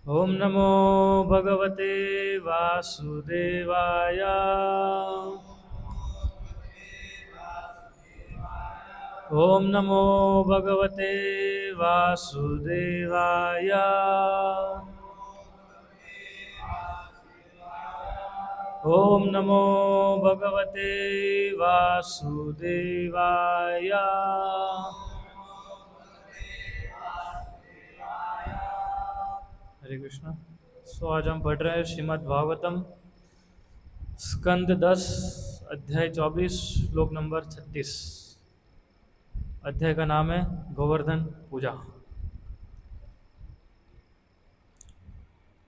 ओम नमो भगवते वासुदेवाय। ओम नमो भगवते वासुदेवाय। ओम नमो भगवते वासुदेवाय। हरे कृष्णा। सो आज हम पढ़ रहे हैं श्रीमद् भागवतम स्कंद 10 अध्याय 24 श्लोक नंबर 36। अध्याय का नाम है गोवर्धन पूजा।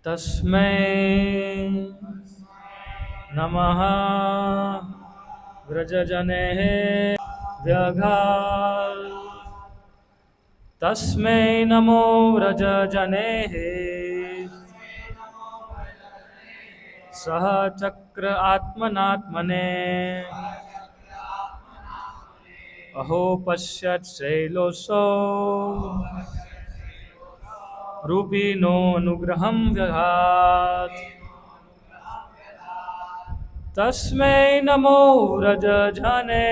तस्मै नमः व्रजजनेः व्यघात्। तस्मै नमो व्रजजनेः सह चक्र आत्मनात्मने। अहो पश्यत् शैलोऽसौ रूपिणो अनुग्रहं व्यघात्। तस्मै नमो व्रजजने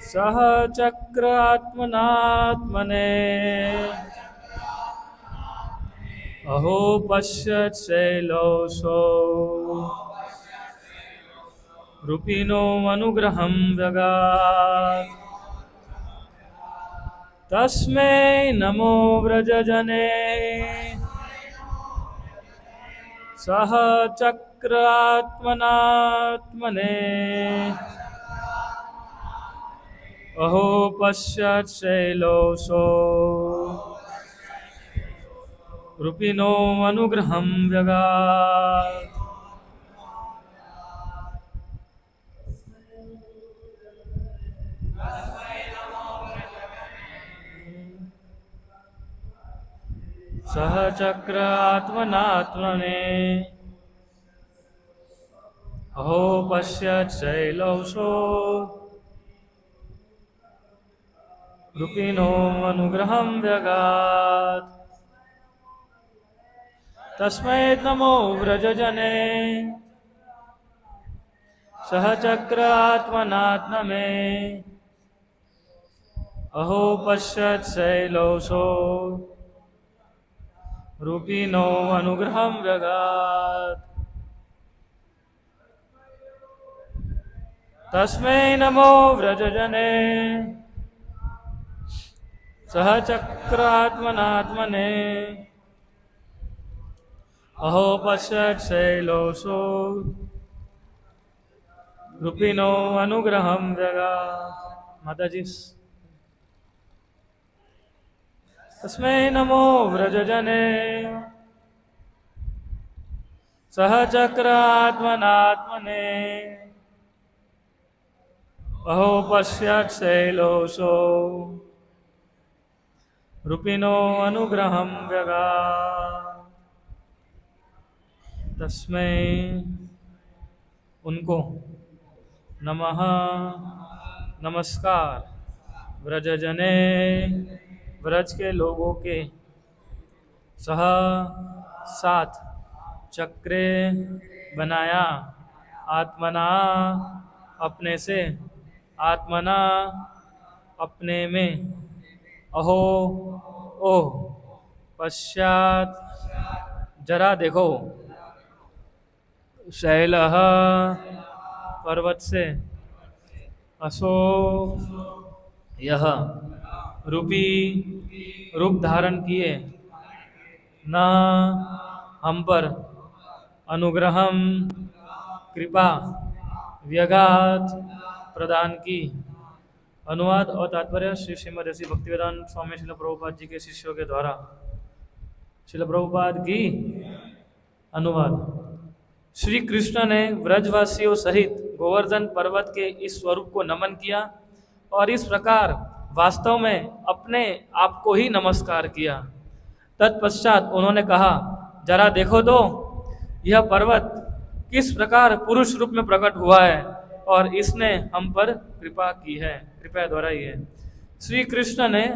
सह चक्र आत्मनात्मने। अहो पश्यत् शैलोऽसौ रूपिणो अनुग्रहं व्यगात्। तस्मै नमो व्रजजने सह चक्र आत्मनात्मने। अहो पश्यत् शैलोऽसौ रूपिणो अनुग्रहं व्यगात्। सह चक्र आत्मनात्मने। अहो पश्यत् शैलोऽसौ रूपिणो अनुग्रहं व्यगात्। तस्मै नमो व्रजजने सह चक्र आत्मनात्मने। अहो पश्यत् शैलोऽसौ रूपिणो अनुग्रहं व्यगात्। तस्मै नमो व्रजजने सह चक्र आत्मनात्मने। अहो पश्यत् शैलोऽसौ रूपिणो अनुग्रहं व्यगात्। माताजी। तस्मै नमो व्रजजने सह चक्र आत्मनात्मने। अहो पश्यत् शैलोऽसौ रूपिणो अनुग्रहं व्यगात्। तस्मै उनको नमः नमस्कार। व्रजजने व्रज के लोगों के सह साथ चक्रे बनाया आत्मना अपने से आत्मना अपने में। अहो ओह पश्चात जरा देखो शैलः पर्वत से असो यह रूपी रूप धारण किए न हम पर अनुग्रहम कृपा व्यगात प्रदान की। अनुवाद और तात्पर्य श्री श्रीमद श्री भक्तिवेदांत स्वामी श्रील प्रभुपाद जी के शिष्यों के द्वारा। श्रील प्रभुपाद की अनुवाद। श्री कृष्ण ने व्रजवासियों सहित गोवर्धन पर्वत के इस स्वरूप को नमन किया और इस प्रकार वास्तव में अपने आप को ही नमस्कार किया। तत्पश्चात उन्होंने कहा, जरा देखो तो यह पर्वत किस प्रकार पुरुष रूप में प्रकट हुआ है और इसने हम पर कृपा की है, कृपया द्वारा ही है। श्री कृष्ण ने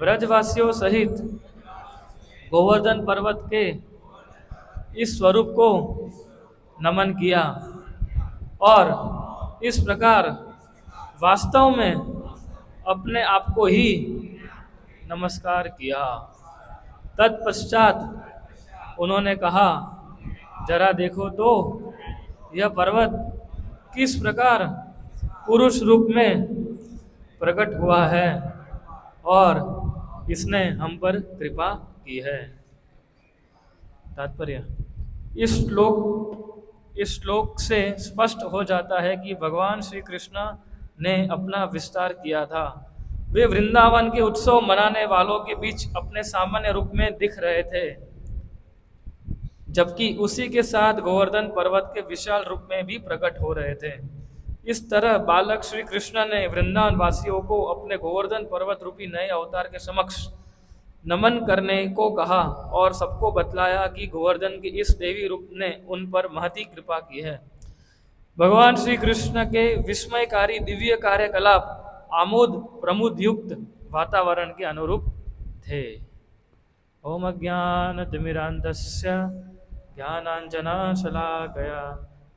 ब्रजवासियों सहित गोवर्धन पर्वत के इस स्वरूप को नमन किया और इस प्रकार वास्तव में अपने आप को ही नमस्कार किया। तत्पश्चात उन्होंने कहा, जरा देखो तो यह पर्वत किस प्रकार पुरुष रूप में प्रकट हुआ है और इसने हम पर कृपा की है। तात्पर्य, इस श्लोक से स्पष्ट हो जाता है कि भगवान श्री कृष्ण ने अपना विस्तार किया था। वे वृंदावन के उत्सव मनाने वालों के बीच अपने सामान्य रूप में दिख रहे थे, जबकि उसी के साथ गोवर्धन पर्वत के विशाल रूप में भी प्रकट हो रहे थे। इस तरह बालक श्री कृष्ण ने वृंदावन वासियों को अपने गोवर्धन पर्वत रूपी नए अवतार के समक्ष नमन करने को कहा और सबको बतलाया कि गोवर्धन के इस देवी रूप ने उन पर महती कृपा की है। भगवान श्री कृष्ण के विस्मयकारी दिव्य कार्यकलाप आमोद प्रमोद युक्त वातावरण के अनुरूप थे। ओम अज्ञानतिमिरान्धस्य ज्ञानाञ्जनशलाकया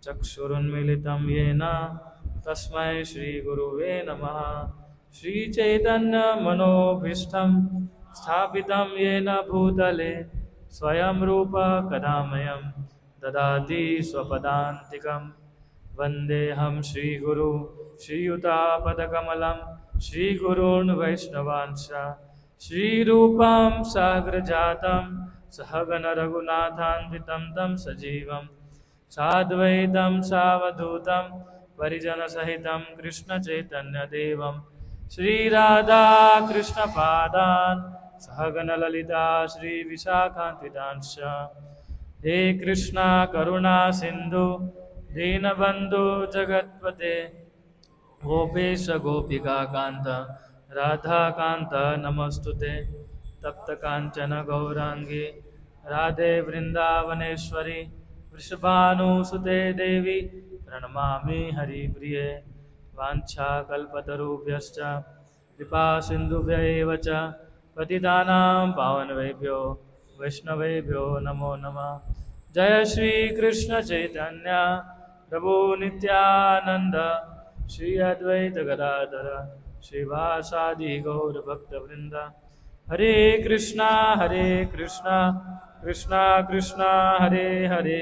चक्षुरुन्मीलितं येन तस्मै श्रीगुरुवे नमः। श्रीचैतन्यमनोभीष्टं स्थापितं येन भूतले स्वयं रूप कदामयं ददाति स्वपदान्तिकं। वन्देऽहं श्रीगुरु श्रीयुतापदकमलं श्रीगुरून् वैष्णवांश्च श्रीरूपं साग्रजातं सहगण रघुनाथान्वितं तं सजीवं साद्वैतं सावधूतं परिजनसहितं कृष्णचैतन्यदेवं श्रीराधा कृष्णपादान् सहगण ललिता श्रीविशाखान्वितांश्च। हे कृष्णा करुणा सिन्धु दीनबन्धु जगत्पते गोपेश गोपिका कांत राधा कांत नमस्तुते। तप्त कांचन गौरांगी राधे वृंदावनेश्वरी वृषभानुसुते देवी प्रणमामि हरिप्रिये। वाञ्छाकल्पतरुभ्यश्च कृपा सिन्धुभ्यैव च पतितानां पावनवेभ्यो वैष्णवेभ्यो नमो नमः। जय श्री कृष्ण चैतन्य प्रभु नित्यानंद श्री अद्वैत गदाधर श्रीवासादि गौर भक्त वृंद। हरे कृष्णा कृष्णा कृष्णा हरे हरे,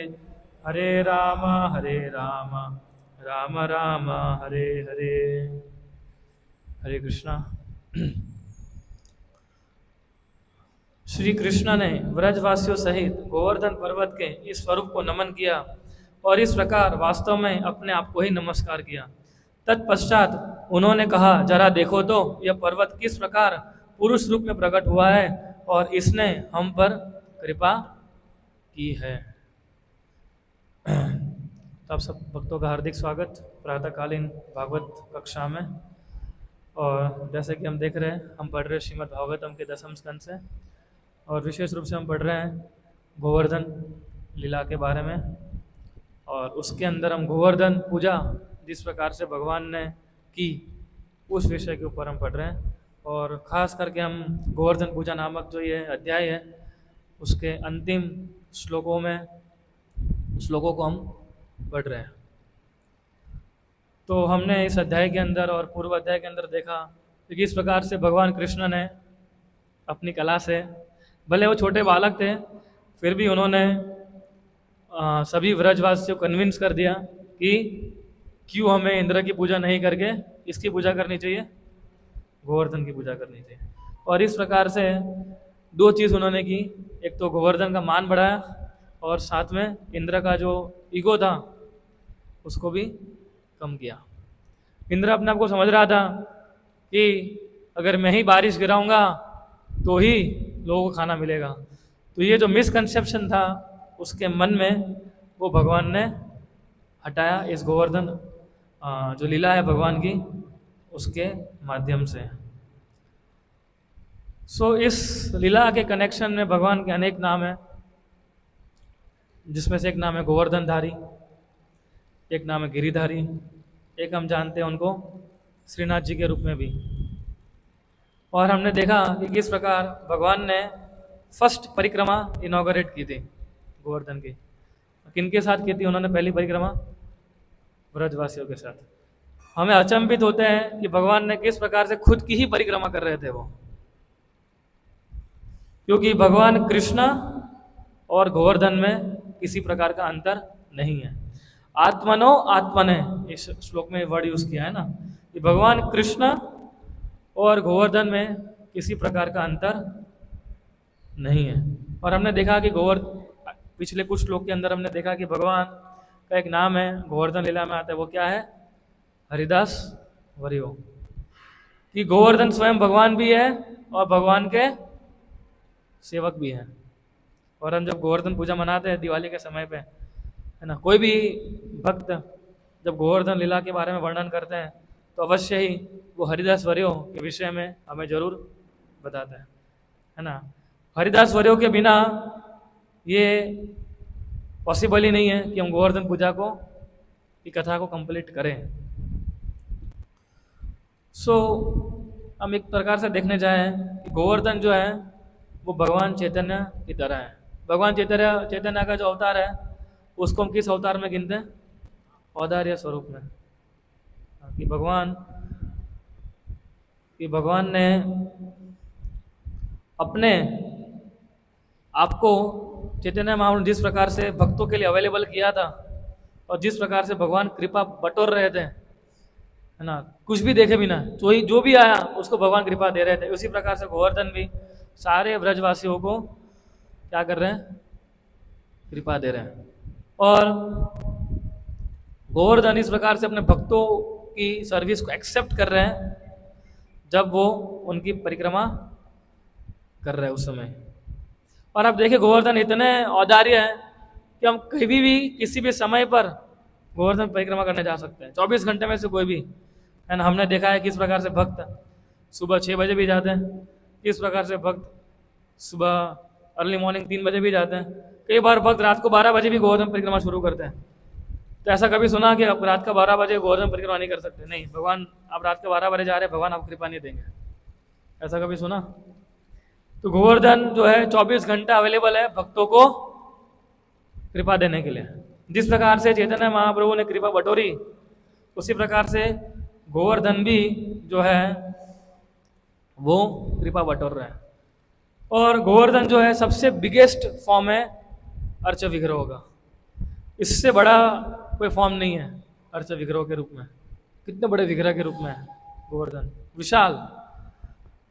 हरे राम राम राम हरे हरे। हरे कृष्णा। श्री कृष्ण ने व्रजवासियों सहित गोवर्धन पर्वत के इस स्वरूप को नमन किया और इस प्रकार वास्तव में अपने आप को ही नमस्कार किया। तत्पश्चात उन्होंने कहा, जरा देखो तो यह पर्वत किस प्रकार पुरुष रूप में प्रकट हुआ है और इसने हम पर कृपा की है। तो आप सब भक्तों का हार्दिक स्वागत प्रातःकालीन भागवत कक्षा में। और जैसे कि हम देख रहे हैं, हम पढ़ रहे हैं श्रीमद् भागवतम के 10वें स्कंद से और विशेष रूप से हम पढ़ रहे हैं गोवर्धन लीला के बारे में। और उसके अंदर हम गोवर्धन पूजा जिस प्रकार से भगवान ने की उस विषय के ऊपर हम पढ़ रहे हैं। और ख़ास करके हम गोवर्धन पूजा नामक जो ये अध्याय है उसके अंतिम श्लोकों को हम पढ़ रहे हैं। तो हमने इस अध्याय के अंदर और पूर्व अध्याय के अंदर देखा कि किस प्रकार से भगवान कृष्ण ने अपनी कला से, भले वो छोटे बालक थे फिर भी उन्होंने सभी व्रजवासियों को कन्विंस कर दिया कि क्यों हमें इंद्र की पूजा नहीं करके इसकी पूजा करनी चाहिए, गोवर्धन की पूजा करनी चाहिए। और इस प्रकार से दो चीज़ उन्होंने की, एक तो गोवर्धन का मान बढ़ाया और साथ में इंद्र का जो ईगो था उसको भी कम किया। इंद्र अपने आप को समझ रहा था कि अगर मैं ही बारिश गिराऊंगा तो ही लोगों को खाना मिलेगा। तो ये जो मिसकंसेप्शन था उसके मन में वो भगवान ने हटाया इस गोवर्धन जो लीला है भगवान की उसके माध्यम से। सो इस लीला के कनेक्शन में भगवान के अनेक नाम हैं, जिसमें से एक नाम है गोवर्धनधारी, एक नाम है गिरिधारी, एक हम जानते हैं उनको श्रीनाथ जी के रूप में भी। और हमने देखा कि किस प्रकार भगवान ने फर्स्ट परिक्रमा इनॉग्रेट की थी गोवर्धन की। किनके साथ की थी उन्होंने पहली परिक्रमा? ब्रजवासियों के साथ। हमें अचंभित होते हैं कि भगवान ने किस प्रकार से खुद की ही परिक्रमा कर रहे थे वो, क्योंकि भगवान कृष्ण और गोवर्धन में किसी प्रकार का अंतर नहीं है। आत्मनो आत्मने, इस श्लोक में वर्ड यूज किया है ना, कि भगवान कृष्ण और गोवर्धन में किसी प्रकार का अंतर नहीं है। और हमने देखा कि पिछले कुछ श्लोक के अंदर हमने देखा कि भगवान का एक नाम है, गोवर्धन लीला में आता है, वो क्या है? हरिदास वरियो। कि गोवर्धन स्वयं भगवान भी है और भगवान के सेवक भी हैं। और हम जब गोवर्धन पूजा मनाते हैं दिवाली के समय पे, है ना, कोई भी भक्त जब गोवर्धन लीला के बारे में वर्णन करते हैं तो अवश्य ही वो हरिदास वर्यो के विषय में हमें जरूर बताते हैं, है ना। हरिदास वर्यो के बिना ये पॉसिबल ही नहीं है कि हम गोवर्धन पूजा को, की कथा को कंप्लीट करें। हम एक प्रकार से देखने जाएं कि गोवर्धन जो है वो भगवान चैतन्य की तरह है। भगवान चैतन्य का जो अवतार है उसको हम किस अवतार में गिनते हैं? औदार्य स्वरूप में। कि भगवान ने अपने आपको चैतन्य महाप्रभु जिस प्रकार से भक्तों के लिए अवेलेबल किया था और जिस प्रकार से भगवान कृपा बटोर रहे थे, है ना, कुछ भी देखे बिना जो भी आया उसको भगवान कृपा दे रहे थे, उसी प्रकार से गोवर्धन भी सारे ब्रजवासियों को क्या कर रहे हैं? कृपा दे रहे हैं। और गोवर्धन इस प्रकार से अपने भक्तों की सर्विस को एक्सेप्ट कर रहे हैं जब वो उनकी परिक्रमा कर रहे हैं उस समय। और आप देखिए गोवर्धन इतने औदार्य हैं कि हम कभी भी किसी भी समय पर गोवर्धन परिक्रमा करने जा सकते हैं, 24 घंटे में से कोई भी, है ना। हमने देखा है किस प्रकार से भक्त सुबह 6 बजे भी जाते हैं, किस प्रकार से भक्त सुबह अर्ली मॉर्निंग 3 बजे भी जाते हैं, कई बार भक्त रात को 12 बजे भी गोवर्धन परिक्रमा शुरू करते हैं। तो ऐसा कभी सुना कि आप रात का 12 बजे गोवर्धन परिक्रमा नहीं कर सकते? नहीं, भगवान आप रात के 12 बजे जा रहे हैं, भगवान आपको कृपा नहीं देंगे, ऐसा कभी सुना? तो गोवर्धन जो है 24 घंटा अवेलेबल है भक्तों को कृपा देने के लिए। जिस प्रकार से चैतन्य महाप्रभु ने कृपा बटोरी, उसी प्रकार से गोवर्धन भी जो है वो कृपा बटोर रहे हैं। और गोवर्धन जो है सबसे बिगेस्ट फॉर्म है अर्च विग्रह का। इससे बड़ा कोई फॉर्म नहीं है अर्च विग्रह के रूप में। कितने बड़े विग्रह के रूप में है गोवर्धन, विशाल,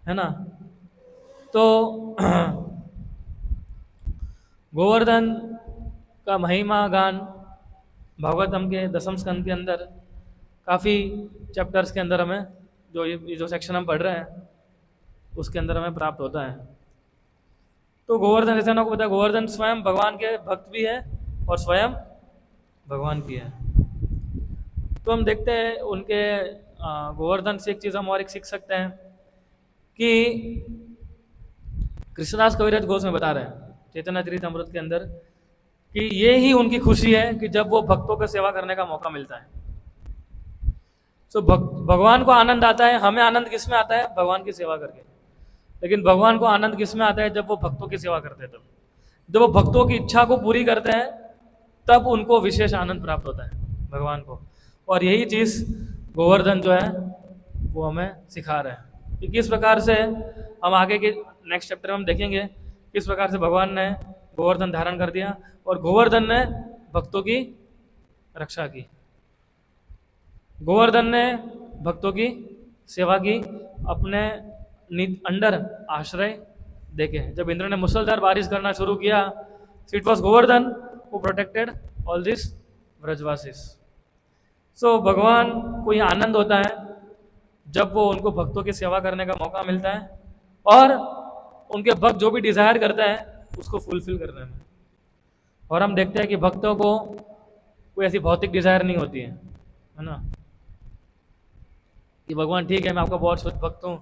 है ना। तो गोवर्धन का महिमा गान भागवतम के 10वें स्कंद के अंदर काफ़ी चैप्टर्स के अंदर हमें जो सेक्शन हम पढ़ रहे हैं उसके अंदर हमें प्राप्त होता है। तो गोवर्धन, जैसे आपको पता है, गोवर्धन स्वयं भगवान के भक्त भी है और स्वयं भगवान की है। तो हम देखते हैं उनके गोवर्धन से एक चीज़ हम और एक सीख सकते हैं कि कृष्णदास कविराज घोष में बता रहे हैं चैतन्य चरितमृत के अंदर कि ये ही उनकी खुशी है कि जब वो भक्तों को सेवा करने का मौका मिलता है। तो भगवान को आनंद आता है। हमें आनंद किस में आता है? भगवान की सेवा करके। लेकिन भगवान को आनंद किस में आता है? जब वो भक्तों की सेवा करते हैं। तब जब वो भक्तों की इच्छा को पूरी करते हैं तब उनको विशेष आनंद प्राप्त होता है भगवान को। और यही चीज़ गोवर्धन जो है वो हमें सिखा रहे हैं कि किस प्रकार से हम आगे के नेक्स्ट चैप्टर में हम देखेंगे किस प्रकार से भगवान ने गोवर्धन धारण कर दिया और गोवर्धन ने भक्तों की रक्षा की। गोवर्धन ने भक्तों की सेवा की अपने अंडर आश्रय देके। जब इंद्र ने मुसलधार बारिश करना शुरू किया, it was Govardhan who protected all this Brajwasis. So भगवान को यह आनंद होता है जब वो उनको भक्तों की सेवा करने का मौका मिलता है और उनके भक्त जो भी डिजायर करते हैं उसको फुलफिल करने में। और हम देखते हैं कि भक्तों को कोई ऐसी भौतिक डिजायर नहीं होती है ना, कि भगवान ठीक है मैं आपका बहुत शुद्ध भक्त हूँ,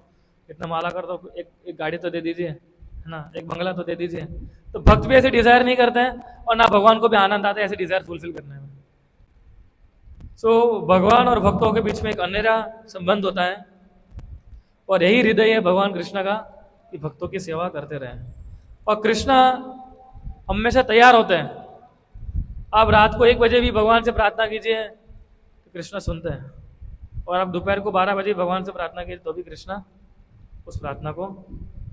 इतना माला कर दो, एक गाड़ी तो दे दीजिए, है ना, एक बंगला तो दे दीजिए। तो भक्त भी ऐसे डिजायर नहीं करते हैं और ना भगवान को भी आनंद आता है ऐसे डिजायर फुलफिल करने में। सो भगवान और भक्तों के बीच में एक अन्यरा संबंध होता है और यही हृदय है भगवान कृष्ण का कि भक्तों की सेवा करते रहें। और कृष्ण हमेशा तैयार होते हैं। आप रात को 1 बजे भी भगवान से प्रार्थना कीजिए तो कृष्ण सुनते हैं, और आप दोपहर को 12 बजे भगवान से प्रार्थना कीजिए तो भी कृष्ण उस प्रार्थना को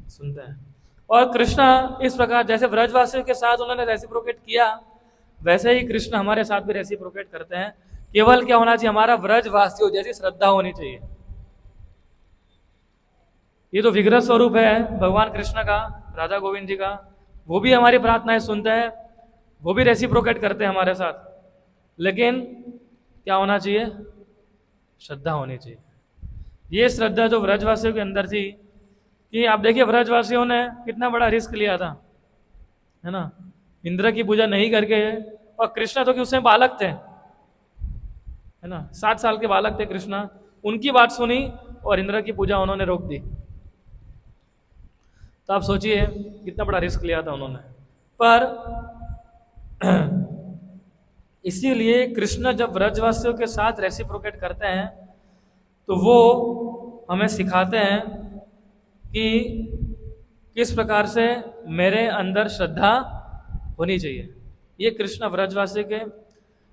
सुनते हैं। और कृष्ण इस प्रकार जैसे व्रजवासियों के साथ उन्होंने रेसिप्रोकेट किया, वैसे ही कृष्ण हमारे साथ भी रेसिप्रोकेट करते हैं। केवल क्या होना चाहिए, हमारा व्रजवासियों जैसी श्रद्धा होनी चाहिए। ये तो विग्रह स्वरूप है भगवान कृष्ण का, राधा गोविंद जी का, वो भी हमारी प्रार्थनाएं सुनते हैं, वो भी रेसिप्रोकेट करते हैं हमारे साथ। लेकिन क्या होना चाहिए, श्रद्धा होनी चाहिए। ये श्रद्धा जो व्रजवासियों के अंदर थी, कि आप देखिए व्रजवासियों ने कितना बड़ा रिस्क लिया था, है ना, इंद्र की पूजा नहीं करके। और कृष्ण तो कि उसमें बालक थे, है ना, 7 साल के बालक थे कृष्ण, उनकी बात सुनी और इंद्र की पूजा उन्होंने रोक दी। तो आप सोचिए कितना बड़ा रिस्क लिया था उन्होंने। पर इसीलिए कृष्ण जब व्रजवासियों के साथ रेसिप्रोकेट करते हैं तो वो हमें सिखाते हैं कि किस प्रकार से मेरे अंदर श्रद्धा होनी चाहिए। ये कृष्ण व्रजवासी के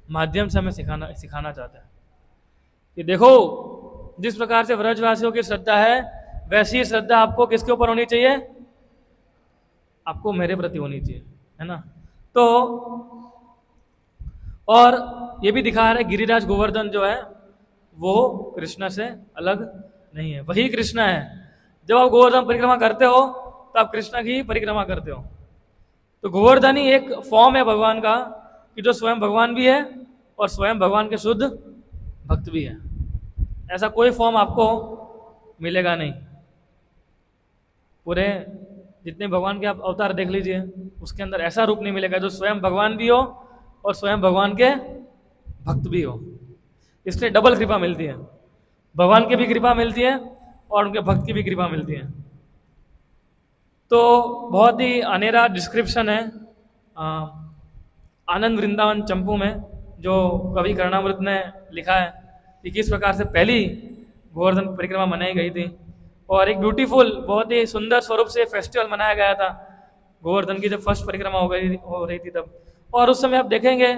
माध्यम से हमें सिखाना चाहता है कि देखो, जिस प्रकार से व्रजवासियों की श्रद्धा है, वैसी ही श्रद्धा आपको किसके ऊपर होनी चाहिए, आपको मेरे प्रति होनी चाहिए, है ना। तो और ये भी दिखा रहा है गिरिराज गोवर्धन जो है वो कृष्ण से अलग नहीं है, वही कृष्ण है। जब आप गोवर्धन परिक्रमा करते हो तो आप कृष्ण की परिक्रमा करते हो। तो गोवर्धन ही एक फॉर्म है भगवान का, कि जो स्वयं भगवान भी है और स्वयं भगवान के शुद्ध भक्त भी है। ऐसा कोई फॉर्म आपको मिलेगा नहीं। पूरे जितने भगवान के आप अवतार देख लीजिए, उसके अंदर ऐसा रूप नहीं मिलेगा जो स्वयं भगवान भी हो और स्वयं भगवान के भक्त भी हो। इसलिए डबल कृपा मिलती है, भगवान की भी कृपा मिलती है और उनके भक्त की भी कृपा मिलती है। तो बहुत ही अनेरा डिस्क्रिप्शन है आनंद वृंदावन चंपू में, जो कवि कर्णामृत ने लिखा है कि किस प्रकार से पहली गोवर्धन परिक्रमा मनाई गई थी। और एक ब्यूटीफुल, बहुत ही सुंदर स्वरूप से फेस्टिवल मनाया गया था गोवर्धन की, जब फर्स्ट परिक्रमा हो रही थी तब। और उस समय आप देखेंगे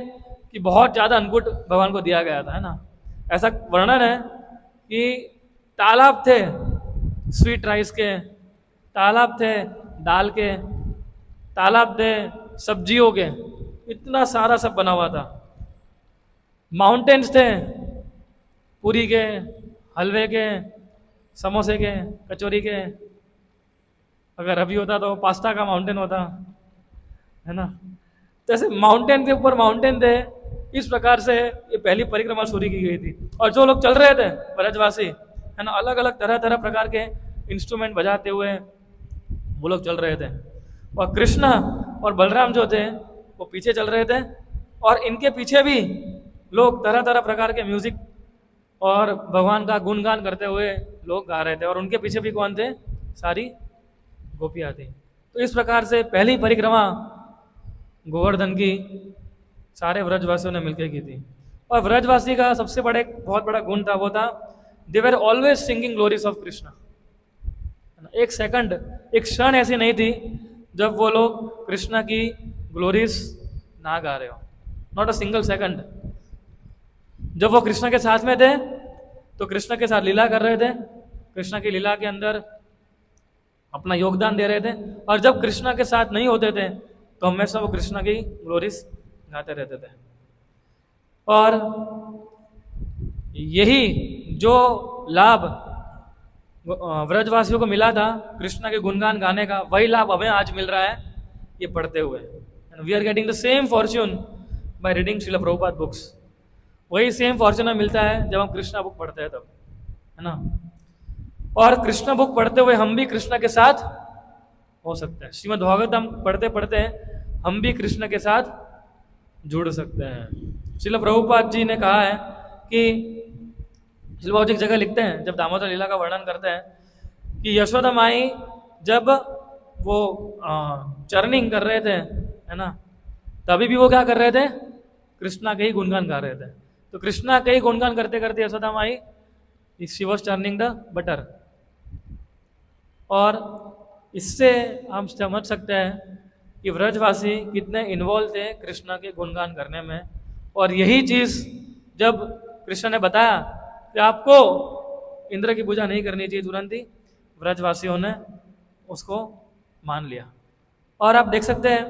कि बहुत ज़्यादा अन्नकूट भगवान को दिया गया था, है ना। ऐसा वर्णन है कि तालाब थे स्वीट राइस के, तालाब थे दाल के, तालाब थे सब्जियों के, इतना सारा सब बना हुआ था। माउंटेन्स थे पूरी के, हलवे के, समोसे के, कचौरी के। अगर अभी होता तो पास्ता का माउंटेन होता, है ना। तो ऐसे माउंटेन के ऊपर माउंटेन थे। इस प्रकार से ये पहली परिक्रमा शुरू की गई थी। और जो लोग चल रहे थे ब्रजवासी, है ना, अलग अलग तरह तरह प्रकार के इंस्ट्रूमेंट बजाते हुए वो लोग चल रहे थे। और कृष्ण और बलराम जो थे वो पीछे चल रहे थे, और इनके पीछे भी लोग तरह तरह प्रकार के म्यूजिक और भगवान का गुणगान करते हुए लोग गा रहे थे। और उनके पीछे भी कौन थे, सारी गोपियाँ थी। तो इस प्रकार से पहली परिक्रमा गोवर्धन की सारे व्रजवासियों ने मिलकर की थी। और व्रजवासी का सबसे बड़ा एक बहुत बड़ा गुण था, वो था they were always singing glories of Krishna. एक सेकंड, एक क्षण ऐसी नहीं थी जब वो लोग कृष्ण की ग्लोरीज ना गा रहे हो, नॉट अ सिंगल सेकंड। जब वो कृष्ण के साथ में थे तो कृष्ण के साथ लीला कर रहे थे, कृष्ण की लीला के अंदर अपना योगदान दे रहे थे। और जब कृष्ण के साथ नहीं होते थे तो हमेशा वो कृष्ण की ग्लोरीज गाते रहते थे। और यही जो लाभ व्रजवासियों को मिला था कृष्ण के गुणगान गाने का, वही लाभ हमें आज मिल रहा है ये पढ़ते हुए। We are getting the same fortune by reading Srila Prabhupada books. वही सेम फॉर्च्यून मिलता है जब हम कृष्णा बुक पढ़ते हैं तब, है ना। और कृष्णा बुक पढ़ते हुए हम भी कृष्ण के साथ हो सकते हैं। श्रीमद् भागवतम पढ़ते पढ़ते हम भी कृष्ण के साथ जुड़ सकते हैं। श्रील प्रभुपाद जी ने कहा है कि श्रील प्रभुपाद जी एक जगह लिखते हैं, जब दामोदर लीला का वर्णन करते हैं, कि यशोदा माई जब वो चर्निंग कर रहे थे, है ना, तभी भी वो क्या कर रहे थे, कृष्णा के ही गुणगान गा रहे थे। तो कृष्णा के ही गुणगान करते करते Yashoda my she was turning the butter, और इससे हम समझ सकते हैं कि व्रजवासी कितने इन्वॉल्व थे कृष्ण के गुणगान करने में। और यही चीज़ जब कृष्ण ने बताया कि आपको इंद्र की पूजा नहीं करनी चाहिए, तुरंत ही व्रजवासियों ने उसको मान लिया। और आप देख सकते हैं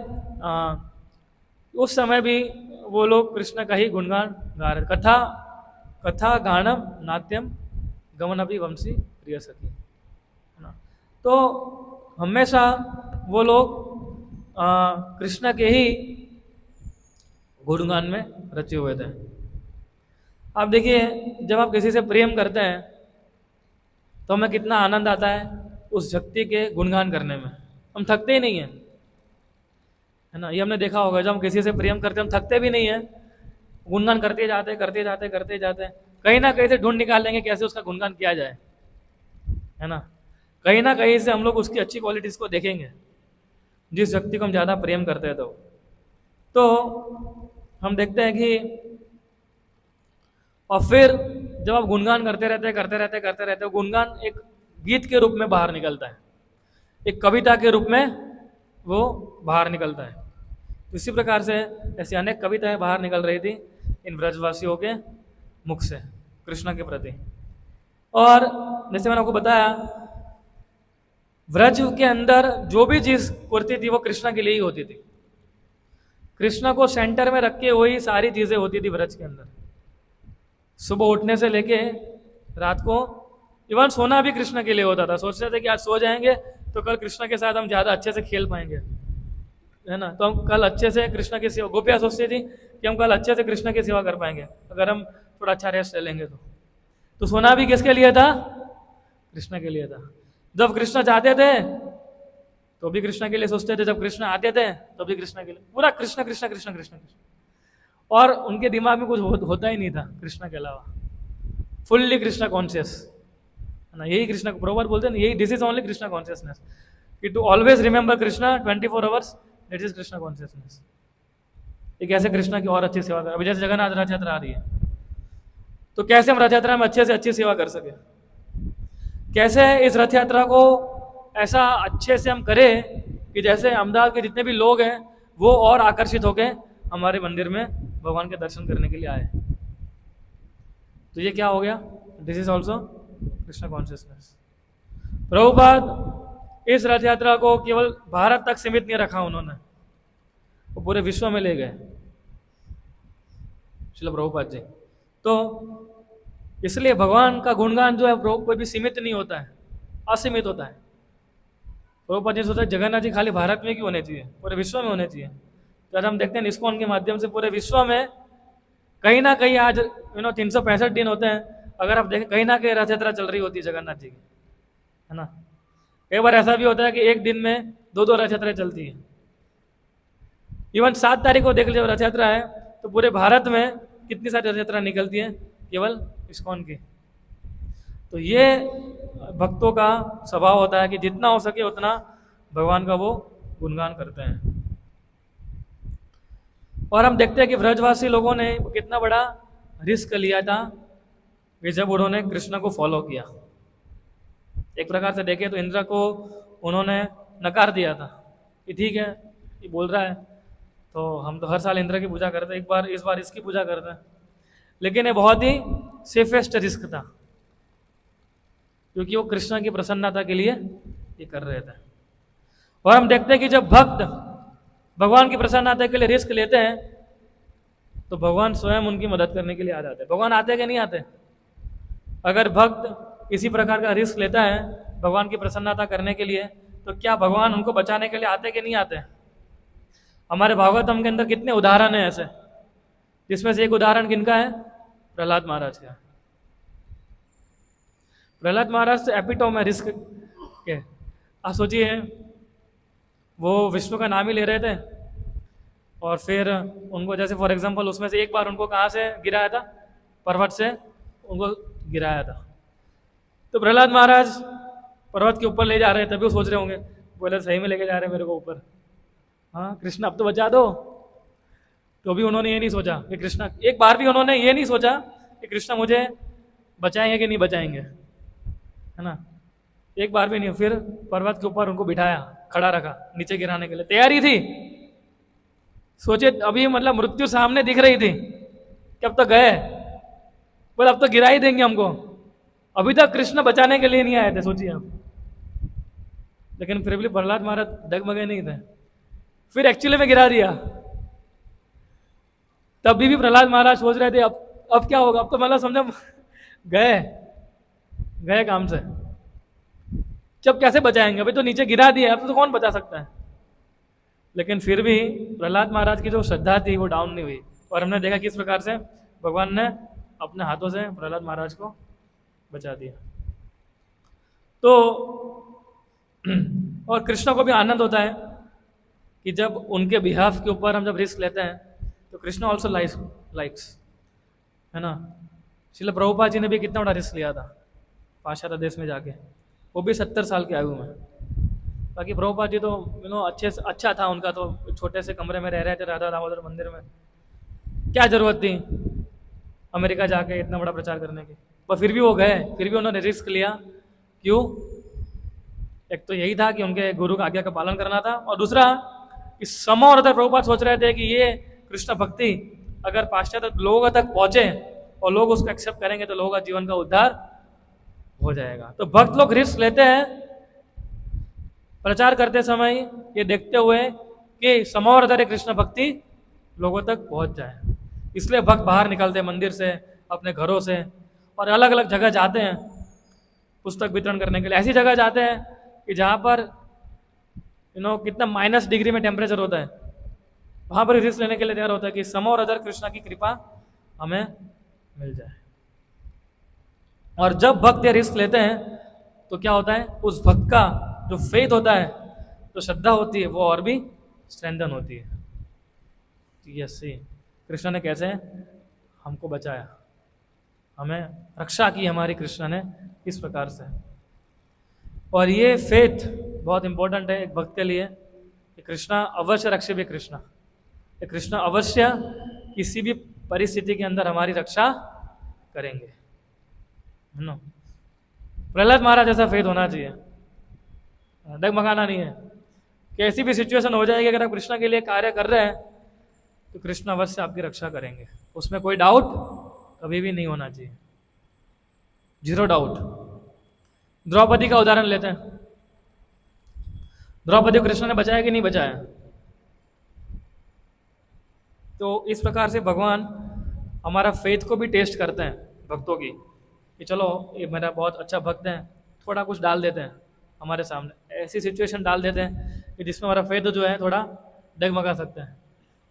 उस समय भी वो लोग कृष्ण का ही गुणगान गा रहे। कथा कथा गानम नाट्यम गमन अभी वंशी प्रिय सखी, है ना। तो हमेशा वो लोग कृष्ण के ही गुणगान में रचे हुए थे। आप देखिए, जब आप किसी से प्रेम करते हैं तो हमें कितना आनंद आता है उस शक्ति के गुणगान करने में, हम थकते ही नहीं हैं, है ना। ये हमने देखा होगा, जब हम किसी से प्रेम करते हैं हम थकते भी नहीं है, गुणगान करते जाते करते जाते करते जाते, कहीं ना कहीं से ढूंढ निकाल लेंगे कैसे उसका गुणगान किया जाए, है ना कहीं से हम लोग उसकी अच्छी क्वालिटीज को देखेंगे, जिस व्यक्ति को हम ज़्यादा प्रेम करते हैं। तो हम देखते हैं कि और फिर जब आप गुणगान करते रहते गुणगान एक गीत के रूप में बाहर निकलता है, एक कविता के रूप में वो बाहर निकलता है। इसी प्रकार से ऐसी अनेक कविताएं बाहर निकल रही थी इन ब्रजवासियों के मुख से कृष्ण के प्रति। और जैसे मैंने आपको बताया, व्रज के अंदर जो भी चीज होती थी वो कृष्ण के लिए ही होती थी। कृष्ण को सेंटर में रख के वही सारी चीजें होती थी व्रज के अंदर। सुबह उठने से लेके रात को, इवन सोना भी कृष्ण के लिए होता था। सोचते थे कि आज सो जाएंगे तो कल कृष्ण के साथ हम ज्यादा अच्छे से खेल पाएंगे, है ना। तो हम कल अच्छे से कृष्ण की सेवा, गोपियां सोचती थी कि हम कल अच्छे से कृष्ण की सेवा कर पाएंगे अगर हम थोड़ा अच्छा रेस्ट ले लेंगे। तो सोना भी किसके लिए था? कृष्ण के लिए था। जब कृष्ण जाते थे तो भी कृष्ण के लिए सोचते थे, जब कृष्ण आते थे तो भी कृष्ण के लिए, पूरा कृष्ण कृष्ण कृष्ण कृष्ण कृष्ण। और उनके दिमाग में कुछ होता ही नहीं था कृष्ण के अलावा, फुल्ली कृष्ण कॉन्शियस, है ना। यही कृष्ण प्रभुपाद बोलते हैं, यही this is only Krishna consciousness, कि to always remember Krishna 24 hours, that is Krishna consciousness. ये कैसे कृष्ण की और अच्छी सेवा कर, अभी जैसे जगन्नाथ रथ यात्रा आ रही है, तो कैसे हम रथ यात्रा में अच्छे से अच्छी सेवा कर सके, कैसे इस रथ यात्रा को ऐसा अच्छे से हम करें कि जैसे अहमदाबाद के जितने भी लोग हैं वो और आकर्षित होकर हमारे मंदिर में भगवान के दर्शन करने के लिए आए। तो ये क्या हो गया? This is also Krishna consciousness. Prabhupada इस रथ यात्रा को केवल भारत तक सीमित नहीं रखा उन्होंने, वो पूरे विश्व में ले गए श्रील प्रभुपाद जी। तो इसलिए भगवान का गुणगान जो है कोई भी सीमित नहीं होता है, असीमित होता है। प्रभुपाद जी सोचा जगन्नाथ जी खाली भारत में क्यों होने चाहिए, पूरे विश्व में होने चाहिए। तो आज हम देखते हैं इस्कॉन के माध्यम से पूरे विश्व में कहीं ना कहीं आज 365 दिन होते हैं, अगर आप देखें कहीं ना कहीं रथ यात्रा चल रही होती है जगन्नाथ जी की, है ना। कई बार ऐसा भी होता है कि एक दिन में 2-2 रथ यात्राएं चलती है। इवन 7 तारीख को देख लीजिए रथ यात्रा है तो पूरे भारत में कितनी सारी रथ यात्रा निकलती है केवल इस्कॉन की। तो ये भक्तों का स्वभाव होता है कि जितना हो सके उतना भगवान का वो गुणगान करते हैं। और हम देखते हैं कि ब्रजवासी लोगों ने कितना बड़ा रिस्क लिया था कि जब उन्होंने कृष्ण को फॉलो किया। एक प्रकार से देखें तो इंद्र को उन्होंने नकार दिया था कि ठीक है ये बोल रहा है तो हम तो हर साल इंद्र की पूजा करते हैं, एक बार इस बार इसकी पूजा करते हैं। लेकिन ये बहुत ही सेफेस्ट रिस्क था क्योंकि वो कृष्ण की प्रसन्नता के लिए ये कर रहे थे। और हम देखते हैं कि जब भक्त भगवान की प्रसन्नता के लिए रिस्क लेते हैं तो भगवान स्वयं उनकी मदद करने के लिए आ जाते हैं। भगवान आते कि नहीं आते? अगर भक्त इसी प्रकार का रिस्क लेता है भगवान की प्रसन्नता करने के लिए तो क्या भगवान उनको बचाने के लिए आते कि नहीं आते? हमारे भागवतम के अंदर कितने उदाहरण हैं ऐसे, जिसमें से एक उदाहरण किनका है? प्रहलाद महाराज का। प्रहलाद महाराज तो एपिटोम है रिस्क के। आप सोचिए वो विष्णु का नाम ही ले रहे थे और फिर उनको जैसे फॉर एग्जांपल उसमें से एक बार उनको कहाँ से गिराया था? पर्वत से उनको गिराया था। तो प्रहलाद महाराज पर्वत के ऊपर ले जा रहे थे, तभी वो सोच रहे होंगे, बोले सही में लेके जा रहे हैं मेरे को ऊपर, हाँ कृष्ण अब तो बचा दो। तो भी उन्होंने ये नहीं सोचा कि कृष्ण, एक बार भी उन्होंने ये नहीं सोचा कि कृष्ण मुझे बचाएंगे कि नहीं बचाएंगे, है ना। एक बार भी नहीं। फिर पर्वत के ऊपर उनको बिठाया, खड़ा रखा, नीचे गिराने के लिए तैयारी थी। सोचे अभी मतलब मृत्यु सामने दिख रही थी कि अब तो गए, बोले अब तो गिरा ही देंगे हमको। अभी तक कृष्ण बचाने के लिए नहीं आए थे, सोचिए आप। लेकिन फिर भी प्रहलाद महाराज डगमगे नहीं थे, फिर एक्चुअली में गिरा दिया। तभी भी प्रहलाद महाराज सोच रहे थे अब क्या होगा, अब तो मतलब समझो गए गए काम से, जब कैसे बचाएंगे, अभी तो नीचे गिरा दिया, अब तो कौन बचा सकता है। लेकिन फिर भी प्रहलाद महाराज की जो श्रद्धा थी वो डाउन नहीं हुई, और हमने देखा किस प्रकार से भगवान ने अपने हाथों से प्रहलाद महाराज को बचा दिया। तो और कृष्ण को भी आनंद होता है कि जब उनके बिहाफ के ऊपर हम जब रिस्क लेते हैं तो कृष्ण ऑल्सो लाइक्स, है ना। श्रील प्रभुपाद जी ने भी कितना बड़ा रिस्क लिया था पाश्चात्य देश में जाके, वो भी 70 साल की आयु में। बाकी प्रभुपाद जी तो अच्छा था उनका, तो छोटे से कमरे में रह रहे थे राधा दामोदर मंदिर में, क्या जरूरत थी अमेरिका जाके इतना बड़ा प्रचार करने की। पर फिर भी वो गए, फिर भी उन्होंने रिस्क लिया। क्यों? एक तो यही था कि उनके गुरु का आज्ञा का पालन करना था, और दूसरा कि समय और प्रभुपाद सोच रहे थे कि ये कृष्ण भक्ति अगर पाश्चात्य लोगों तक पहुंचे और लोग उसको एक्सेप्ट करेंगे तो लोगों का जीवन का उद्धार हो जाएगा। तो भक्त लोग रिस्क लेते हैं प्रचार करते समय, ये देखते हुए कि समोरधर कृष्ण भक्ति लोगों तक पहुंच जाए। इसलिए भक्त बाहर निकलते हैं मंदिर से, अपने घरों से, और अलग अलग जगह जाते हैं पुस्तक वितरण करने के लिए। ऐसी जगह जाते हैं कि जहाँ पर कितना -डिग्री में टेम्परेचर होता है, वहाँ पर रिस्क लेने के लिए तैयार होता है कि समोरधर कृष्ण की कृपा हमें मिल जाए। और जब भक्त ये रिस्क लेते हैं तो क्या होता है, उस भक्त का जो फेथ होता है, जो श्रद्धा होती है, वो और भी स्ट्रेंथन होती है। यस, कृष्ण ने कैसे हमको बचाया, हमें रक्षा की हमारी कृष्ण ने इस प्रकार से। और ये फेथ बहुत इंपॉर्टेंट है एक भक्त के लिए कि कृष्णा अवश्य रक्षे भी कृष्णा, कृष्ण अवश्य किसी भी परिस्थिति के अंदर हमारी रक्षा करेंगे, है ना। प्रहलाद महाराज जैसा फेथ होना चाहिए, डगमगाना नहीं है। कैसी भी सिचुएशन हो जाएगी, अगर आप कृष्ण के लिए कार्य कर रहे हैं तो कृष्ण अवश्य आपकी रक्षा करेंगे, उसमें कोई डाउट कभी भी नहीं होना चाहिए, 0 डाउट। द्रौपदी का उदाहरण लेते हैं। द्रौपदी को कृष्ण ने बचाया कि नहीं बचाया? तो इस प्रकार से भगवान हमारा फेथ को भी टेस्ट करते हैं भक्तों की, कि चलो ये मेरा बहुत अच्छा भक्त है, थोड़ा कुछ डाल देते हैं हमारे सामने, ऐसी सिचुएशन डाल देते हैं कि जिसमें हमारा फेथ जो है थोड़ा डगमगा सकते हैं।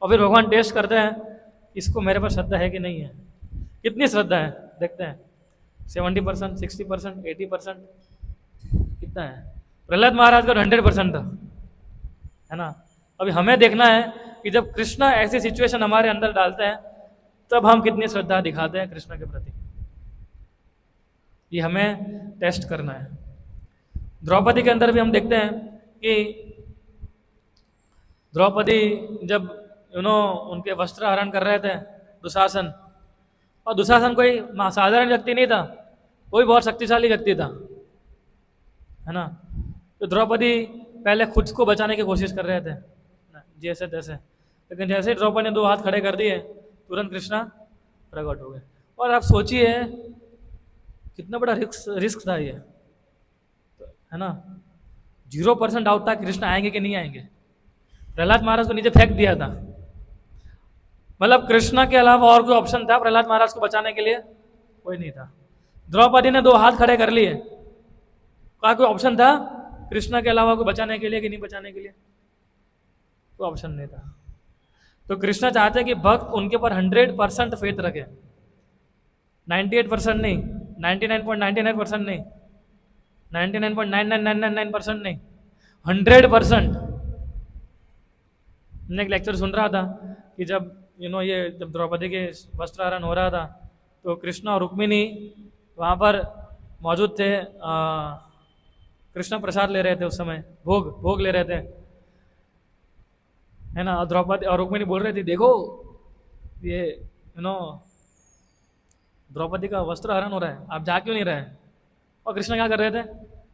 और फिर भगवान टेस्ट करते हैं इसको मेरे पर श्रद्धा है कि नहीं है, कितनी श्रद्धा है देखते हैं, 70%, 60%, 80%, कितना है। प्रहलाद महाराज का 100% था, है ना। अभी हमें देखना है कि जब कृष्ण ऐसी सिचुएशन हमारे अंदर डालते हैं तब हम कितनी श्रद्धा दिखाते हैं कृष्ण के प्रति, ये हमें टेस्ट करना है। द्रौपदी के अंदर भी हम देखते हैं कि द्रौपदी जब उनके वस्त्र हरण कर रहे थे दुशासन, और दुशासन कोई साधारण व्यक्ति नहीं था, कोई बहुत शक्तिशाली व्यक्ति था, है ना। तो द्रौपदी पहले खुद को बचाने की कोशिश कर रहे थे जैसे तैसे, लेकिन जैसे ही द्रौपदी ने 2 हाथ खड़े कर दिए तुरंत कृष्णा प्रकट हो गए। और आप सोचिए कितना बड़ा रिस्क था ये, है ना। 0% डाउट था कृष्ण आएंगे कि नहीं आएंगे। प्रहलाद महाराज को नीचे फेंक दिया था, मतलब कृष्णा के अलावा और कोई ऑप्शन था प्रहलाद महाराज को बचाने के लिए? कोई नहीं था। द्रौपदी ने 2 हाथ खड़े कर लिए, क्या कोई ऑप्शन था कृष्णा के अलावा को बचाने के लिए कि नहीं बचाने के लिए? कोई ऑप्शन नहीं था। तो कृष्णा चाहते हैं कि भक्त उनके पर 100% फेथ रखे, 98% नहीं, 99.99% नहीं, 99.99999% नहीं, 100%। मैंने एक लेक्चर सुन रहा था कि जब जब द्रौपदी के वस्त्रहरण हो रहा था तो कृष्ण और रुक्मिणी वहाँ पर मौजूद थे। कृष्ण प्रसाद ले रहे थे उस समय, भोग ले रहे थे, है ना। द्रौपदी और रुक्मिणी बोल रही थी देखो ये द्रौपदी का वस्त्र हरण हो रहा है, आप जा क्यों नहीं रहे? और कृष्ण क्या कर रहे थे?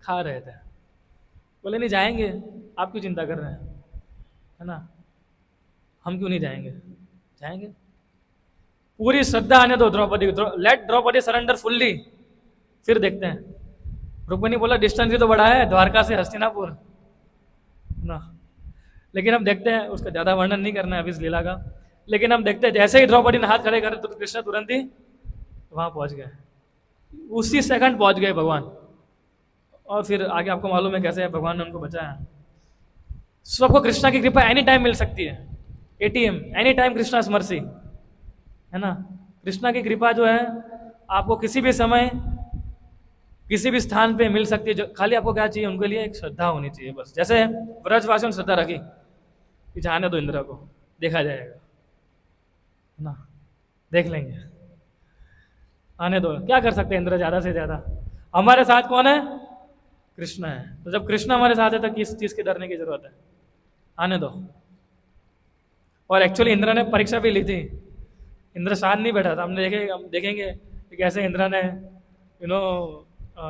खा रहे थे। बोले नहीं जाएंगे, आप क्यों चिंता कर रहे हैं, है ना, हम क्यों नहीं जाएंगे, जाएंगे। पूरी श्रद्धा आने दो द्रौपदी को, लेट द्रौपदी सरेंडर फुल्ली, फिर देखते हैं। रुक्मिणी बोला डिस्टेंस भी तो बड़ा है द्वारका से हस्तिनापुर ना, लेकिन हम देखते हैं, उसका ज़्यादा वर्णन नहीं करना है अभी इस लीला का, लेकिन हम देखते हैं जैसे ही द्रौपदी ने हाथ खड़े करे तो कृष्ण तुरंत ही वहाँ पहुँच गए, उसी सेकंड पहुँच गए भगवान। और फिर आगे आपको मालूम है कैसे भगवान ने उनको बचाया। सबको कृष्णा की कृपा एनी टाइम मिल सकती है, ATM, any time Krishna mercy, है ना। कृष्णा की कृपा जो है आपको किसी भी समय किसी भी स्थान पे मिल सकती है। जो खाली आपको क्या चाहिए, उनके लिए एक श्रद्धा होनी चाहिए बस। जैसे ब्रजवासियों ने श्रद्धा रखी कि जाने दो इंद्र को, देखा जाएगा, है ना, देख लेंगे, आने दो, क्या कर सकते हैं इंद्र ज़्यादा से ज़्यादा। हमारे साथ कौन है, कृष्ण है। तो जब कृष्ण हमारे साथ है तो किस चीज़ की डरने की जरूरत है, आने दो। और एक्चुअली इंद्र ने परीक्षा भी ली थी, इंद्र साथ नहीं बैठा था। हम देखेंगे कि कैसे इंद्र ने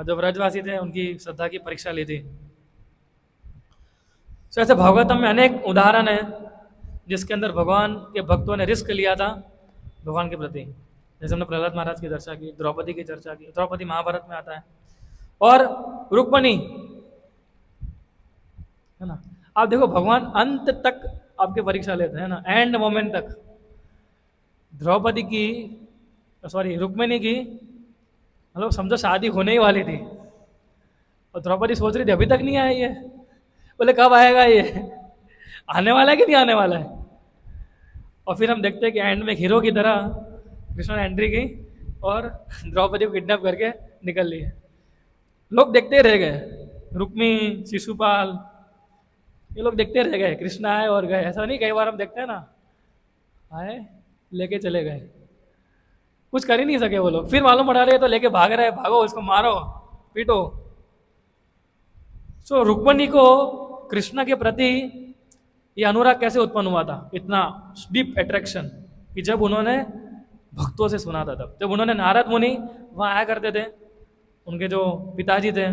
जब ब्रजवासी थे उनकी श्रद्धा की परीक्षा ली थी। तो ऐसे भागवतम में अनेक उदाहरण है जिसके अंदर भगवान के भक्तों ने रिस्क लिया था भगवान के प्रति। जैसे हमने प्रहलाद महाराज की चर्चा की, द्रौपदी की चर्चा की, द्रौपदी महाभारत में आता है, और रुक्मणी, है ना। आप देखो भगवान अंत तक आपकी परीक्षा लेते हैं ना, एंड मोमेंट तक। द्रौपदी की, सॉरी रुक्मिणी की, मतलब समझो शादी होने ही वाली थी और द्रौपदी सोच रही थी अभी तक नहीं आया ये। बोले कब आएगा ये, आने वाला है कि नहीं आने वाला है। और फिर हम देखते हैं कि एंड में हीरो की तरह कृष्ण ने एंट्री की और द्रौपदी को किडनैप करके निकल लिए। लोग देखते ही रह गए, रुक्मी, शिशुपाल, ये लोग देखते रह गए, कृष्ण आए और गए। ऐसा नहीं, कई बार हम देखते हैं ना, आए लेके चले गए, कुछ कर ही नहीं सके वो लोग। फिर मालूम पड़ा रहे तो लेके भाग रहे, भागो इसको मारो पीटो। सो रुक्मणी को कृष्ण के प्रति ये अनुराग कैसे उत्पन्न हुआ था, इतना डीप अट्रैक्शन, कि जब उन्होंने भक्तों से सुना था, तब जब उन्होंने नारद मुनि वहाँ आया करते थे, उनके जो पिताजी थे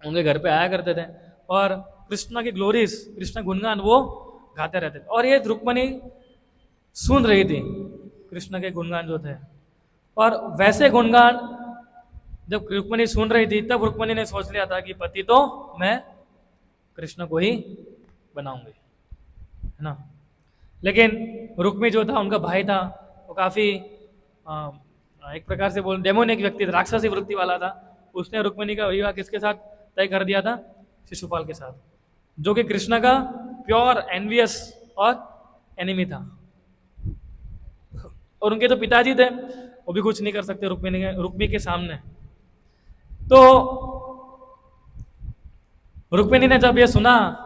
उनके घर पे आया करते थे और कृष्ण की ग्लोरीज, कृष्ण गुणगान वो गाते रहते थे। और ये रुक्मणी सुन रही थी कृष्ण के गुणगान जो थे, और वैसे गुणगान जब रुक्मणी सुन रही थी तब रुक्मणी ने सोच लिया था कि पति तो मैं कृष्ण को ही बनाऊंगी, है ना। लेकिन रुक्मी जो था, उनका भाई था, वो काफ़ी एक प्रकार से बोल डेमोनिक व्यक्ति था, राक्षसी वृत्ति वाला था। उसने रुक्मिणी का विवाह किसके साथ तय कर दिया था, शिशुपाल के साथ, जो कि कृष्ण का प्योर एनवियस और एनिमी था। और उनके तो पिताजी थे, वो भी कुछ नहीं कर सकते रुक्मी के सामने। तो रुक्मिणी ने जब ये सुना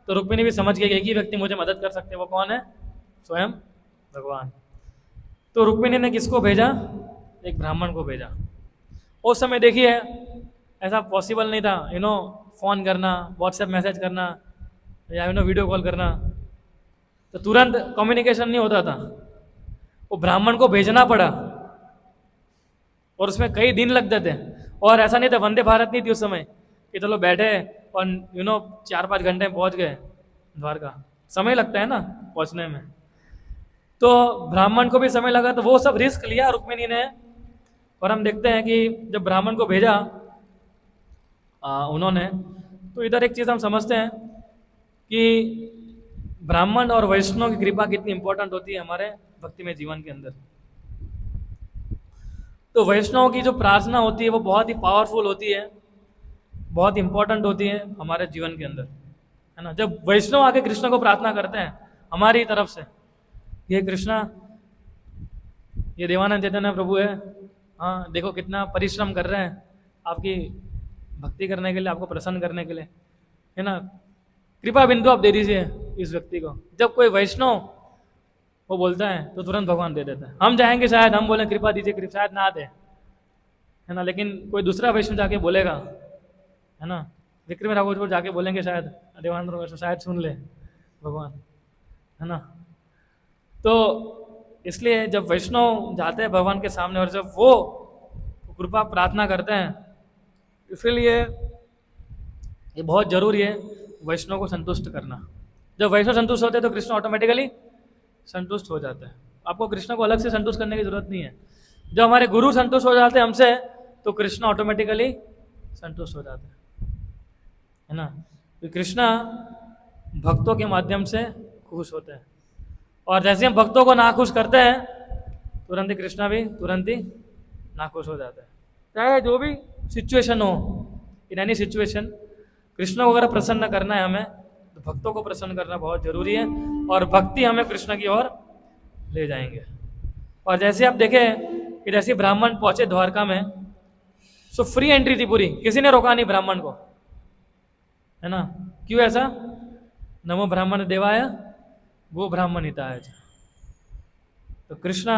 तो रुक्मिणी भी समझ गई कि एक ही व्यक्ति मुझे मदद कर सकते हैं, वो कौन है, स्वयं भगवान। तो रुक्मिणी ने किसको भेजा, एक ब्राह्मण को भेजा। उस समय देखिए ऐसा पॉसिबल नहीं था, फोन करना, व्हाट्सएप मैसेज करना या वीडियो कॉल करना, तो तुरंत कम्युनिकेशन नहीं होता था। वो ब्राह्मण को भेजना पड़ा और उसमें कई दिन लगते थे। और ऐसा नहीं था, वंदे भारत नहीं थी उस समय कि चलो बैठे और 4-5 घंटे में पहुंच गए द्वारका, समय लगता है ना पहुंचने में। तो ब्राह्मण को भी समय लगा, तो वो सब रिस्क लिया रुक्मिणी ने। और हम देखते हैं कि जब ब्राह्मण को भेजा उन्होंने, तो इधर एक चीज़ हम समझते हैं कि ब्राह्मण और वैष्णव की कृपा कितनी इंपॉर्टेंट होती है हमारे भक्ति में जीवन के अंदर। तो वैष्णव की जो प्रार्थना होती है वो बहुत ही पावरफुल होती है, बहुत इंपॉर्टेंट होती है हमारे जीवन के अंदर, है ना। जब वैष्णव आके कृष्ण को प्रार्थना करते हैं हमारी तरफ से, ये कृष्णा, ये देवानंद चैतन्य प्रभु है, हाँ देखो कितना परिश्रम कर रहे हैं आपकी भक्ति करने के लिए, आपको प्रसन्न करने के लिए, है ना, कृपा बिंदु आप दे दीजिए इस व्यक्ति को। जब कोई वैष्णव वो बोलता है तो तुरंत भगवान दे देते हैं। हम जाएंगे शायद, हम बोले कृपा दीजिए, कृपा शायद ना दे, है ना, लेकिन कोई दूसरा वैष्णव जाके बोलेगा, है ना, विक्रम राघव जाके बोलेंगे शायद, देवानंद वैष्णव शायद सुन ले भगवान, है ना। तो इसलिए जब वैष्णव जाते हैं भगवान के सामने और जब वो कृपा प्रार्थना करते हैं, इसीलिए ये बहुत जरूरी है वैष्णव को संतुष्ट करना। जब वैष्णव संतुष्ट होते हैं तो कृष्ण ऑटोमेटिकली संतुष्ट हो जाता है। आपको कृष्ण को अलग से संतुष्ट करने की जरूरत नहीं है। जब हमारे गुरु संतुष्ट हो जाते हैं हमसे तो कृष्ण ऑटोमेटिकली संतुष्ट हो जाते हैं, है ना। तो कृष्ण भक्तों के माध्यम से खुश होते हैं, और जैसे हम भक्तों को नाखुश करते हैं तुरंत ही कृष्णा भी तुरंत ही नाखुश हो जाता है। चाहे जो भी सिचुएशन हो, इन एनी सिचुएशन कृष्ण को अगर प्रसन्न करना है हमें तो भक्तों को प्रसन्न करना बहुत जरूरी है, और भक्ति हमें कृष्ण की ओर ले जाएंगे। और जैसे आप देखें कि जैसे ब्राह्मण पहुंचे द्वारका में, सो फ्री एंट्री थी पूरी, किसी ने रोका नहीं ब्राह्मण को, है ना। क्यों ऐसा? नमो ब्राह्मण देवाय वो ब्राह्मण हिताय। तो कृष्णा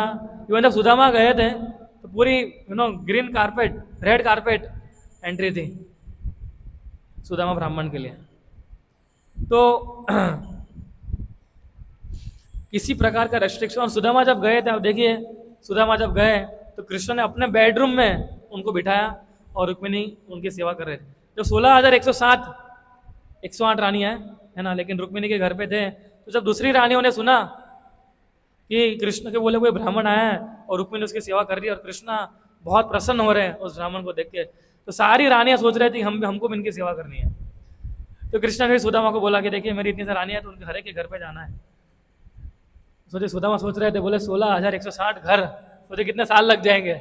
इवन जब सुदामा गए थे तो पूरी green carpet, red carpet entry थी सुदामा ब्राह्मण के लिए। तो किसी प्रकार का रेस्ट्रिक्शन, और सुदामा जब गए थे, आप देखिए सुदामा जब गए तो कृष्ण ने अपने बेडरूम में उनको बिठाया और रुक्मिणी उनकी सेवा कर रहे थे। जो 108 रानियां है ना, लेकिन रुक्मिणी के घर पे थे। तो जब दूसरी रानियों ने सुना कि कृष्ण के बोले कोई ब्राह्मण आया है और रुक्मिणी उसकी सेवा कर रही है और कृष्ण बहुत प्रसन्न हो रहे हैं उस ब्राह्मण को देख के, तो सारी रानियां सोच रही थी हमको भी इनकी सेवा करनी है। तो कृष्ण ने सुदामा को बोला कि देखिए मेरी इतनी सारी रानियां, तो उनके हर एक के घर पे जाना है। सोचे सुदामा सोच रहे थे, बोले 16,160 घर, सोचे कितने साल लग जाएंगे,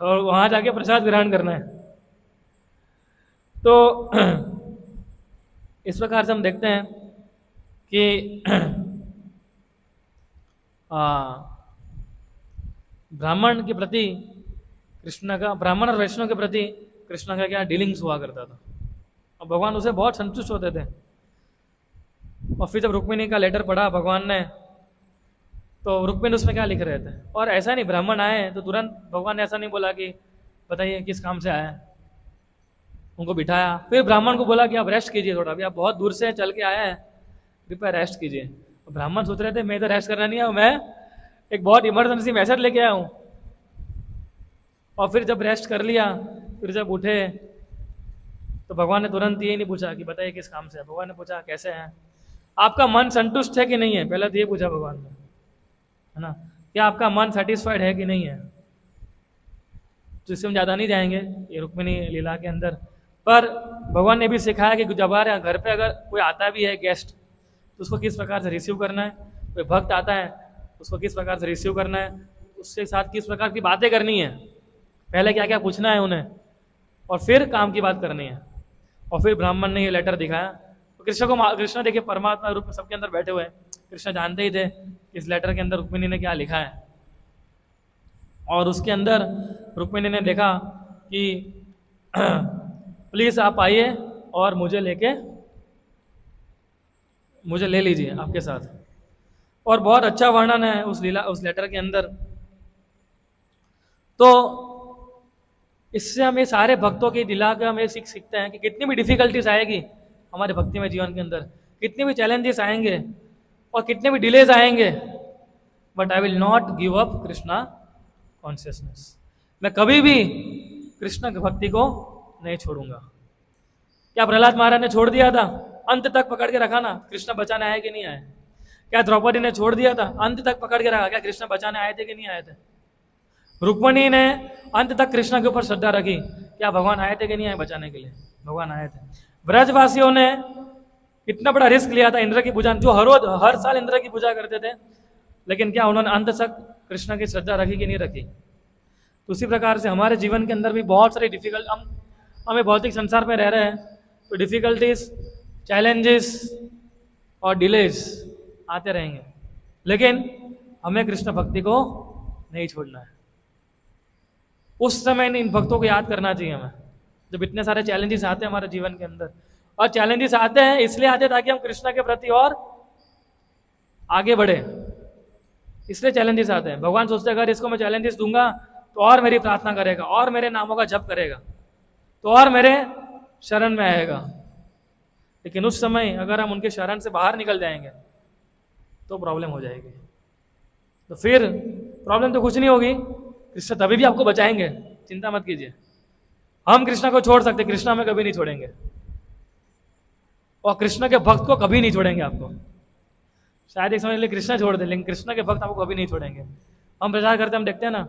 और वहां जाके प्रसाद ग्रहण करना है। तो इस प्रकार से हम देखते हैं कि ब्राह्मण के प्रति कृष्ण का, ब्राह्मण और वैष्णव के प्रति कृष्ण का क्या डीलिंग्स हुआ करता था, और भगवान उसे बहुत संतुष्ट होते थे। और फिर जब रुक्मिणी का लेटर पढ़ा भगवान ने, तो रुक्मिणी उसमें क्या लिख रहे थे। और ऐसा नहीं ब्राह्मण आए तो तुरंत भगवान ने ऐसा नहीं बोला कि बताइए किस काम से आया है, उनको बिठाया, फिर ब्राह्मण को बोला कि आप रेस्ट कीजिए थोड़ा, अभी आप बहुत दूर से चल के आए हैं, कृपया रेस्ट कीजिए। तो ब्राह्मण सोच रहे थे मैं तो रेस्ट करना नहीं आया, मैं एक बहुत इमरजेंसी मैसेज लेके आया हूँ। और फिर जब रेस्ट कर लिया, फिर जब उठे तो भगवान ने तुरंत ये नहीं पूछा कि बताइए किस काम से है, भगवान ने पूछा कैसे हैं, आपका मन संतुष्ट है कि नहीं है, पहले तो ये पूछा भगवान ने, है ना, क्या आपका मन सेटिस्फाइड है कि नहीं है। तो इससे हम ज़्यादा नहीं जाएंगे ये रुक्मिणी लीला के अंदर, पर भगवान ने भी सिखाया कि जब हमारे घर पे अगर कोई आता भी है गेस्ट, तो उसको किस प्रकार से रिसीव करना है। कोई भक्त आता है उसको किस प्रकार से रिसीव करना है, उसके साथ किस प्रकार की बातें करनी है, पहले क्या क्या पूछना है उन्हें, और फिर काम की बात करनी है। और फिर ब्राह्मण ने ये लेटर दिखाया, तो कृष्ण देखिए परमात्मा रूप में सबके अंदर बैठे हुए हैं, कृष्ण जानते ही थे इस लेटर के अंदर रुक्मिणी ने क्या लिखा है। और उसके अंदर रुक्मिणी ने देखा कि प्लीज आप आइए और मुझे ले लीजिए आपके साथ। और बहुत अच्छा वर्णन है उस लेटर के अंदर। तो इससे हम ये सारे भक्तों की लीला के हम ये सीखते हैं कि कितनी भी डिफिकल्टीज आएगी हमारे भक्ति में जीवन के अंदर, कितने भी चैलेंजेस आएंगे और कितने भी डिलेज आएंगे, but I will not give up Krishna consciousness. मैं कभी भी कृष्ण की भक्ति को नहीं छोड़ूंगा। क्या प्रहलाद महाराज ने छोड़ दिया था? अंत तक पकड़ के रखा ना, कृष्ण बचाने आए कि नहीं आए। क्या द्रौपदी ने छोड़ दिया था? अंत तक पकड़ के रखा, क्या कृष्ण बचाने आए थे कि नहीं आए थे। रुक्मिणी ने अंत तक कृष्ण के ऊपर श्रद्धा रखी, क्या भगवान आए थे कि नहीं आए बचाने के लिए, भगवान आए थे। ब्रजवासियों ने कितना बड़ा रिस्क लिया था इंद्र की पूजा, जो हर साल इंद्र की पूजा करते थे, लेकिन क्या उन्होंने अंत तक कृष्ण की श्रद्धा रखी कि नहीं रखी। तो उसी प्रकार से हमारे जीवन के अंदर भी बहुत सारी हमें भौतिक संसार में रह रहे हैं, तो डिफिकल्टीज, चैलेंजेस और डिलेज आते रहेंगे, लेकिन हमें कृष्ण भक्ति को नहीं छोड़ना है। उस समय इन भक्तों को याद करना चाहिए हमें, जब इतने सारे चैलेंजेस आते हैं हमारे जीवन के अंदर। और चैलेंजेस आते हैं इसलिए आते हैं ताकि हम कृष्ण के प्रति और आगे बढ़े, इसलिए चैलेंजेस आते हैं। भगवान सोचते हैं अगर इसको मैं चैलेंजेस दूंगा तो और मेरी प्रार्थना करेगा, और मेरे नामों का जप करेगा, तो और मेरे शरण में आएगा। लेकिन उस समय अगर हम उनके शरण से बाहर निकल जाएंगे तो प्रॉब्लम हो जाएगी। तो फिर प्रॉब्लम तो कुछ नहीं होगी, कृष्ण तभी भी आपको बचाएंगे, चिंता मत कीजिए। हम कृष्णा को छोड़ सकते, कृष्णा हमें कभी नहीं छोड़ेंगे, और कृष्ण के भक्त को कभी नहीं छोड़ेंगे आपको। शायद एक समय के लिए कृष्णा छोड़ दे, लेकिन कृष्ण के भक्त आपको कभी नहीं छोड़ेंगे। हम प्रचार करते हम देखते हैं ना,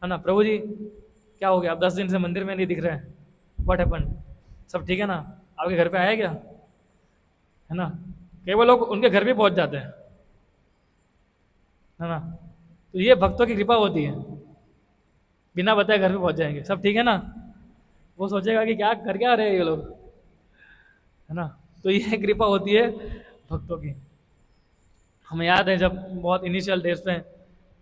है ना, प्रभु जी क्या हो गया, आप 10 दिन से मंदिर में नहीं दिख रहे हैं, व्हाट हैपेंड, सब ठीक है ना, आपके घर पे आया क्या, है ना। केवल लोग उनके घर पे पहुंच जाते हैं, है ना। तो ये भक्तों की कृपा होती है, बिना बताए घर पे पहुंच जाएंगे, सब ठीक है ना। वो सोचेगा कि क्या कर क्या रहे हैं ये लोग, है ना। तो ये कृपा होती है भक्तों की। हमें याद है जब बहुत इनिशियल डेज पे